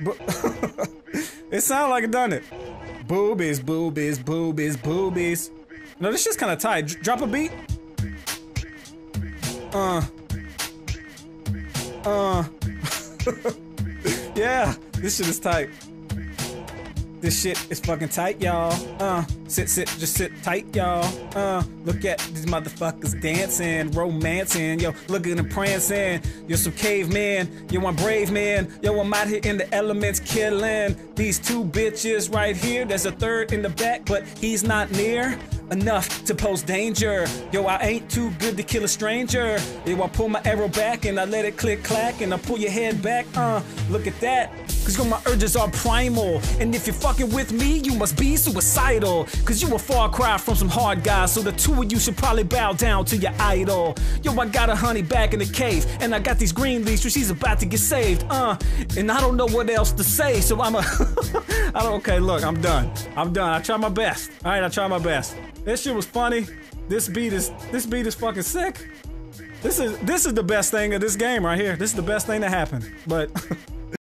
boobies. It sounds like it, doesn't it? Boobies, boobies, boobies, boobies. No, this shit's kind of tight. Drop a beat. Yeah, this shit is tight. This shit is fucking tight, y'all. Just sit tight, y'all. Look at these motherfuckers dancing, romancing. Yo, look at them prancing. You're some caveman. Yo, I'm brave man. Yo, I'm out here in the elements killing these two bitches right here. There's a third in the back, but he's not near enough to pose danger. Yo, I ain't too good to kill a stranger. Yo, I pull my arrow back and I let it click clack and I pull your head back. Look at that. Cause yo, my urges are primal. And if you're fucking with me, you must be suicidal. Cause you a far cry from some hard guys. So the two of you should probably bow down to your idol. Yo, I got a honey back in the cave. And I got these green leaves, so she's about to get saved. And I don't know what else to say. So okay, look, I'm done. I tried my best. Alright, I tried my best. That shit was funny. This beat is fucking sick. This is the best thing of this game right here. This is the best thing that happened. But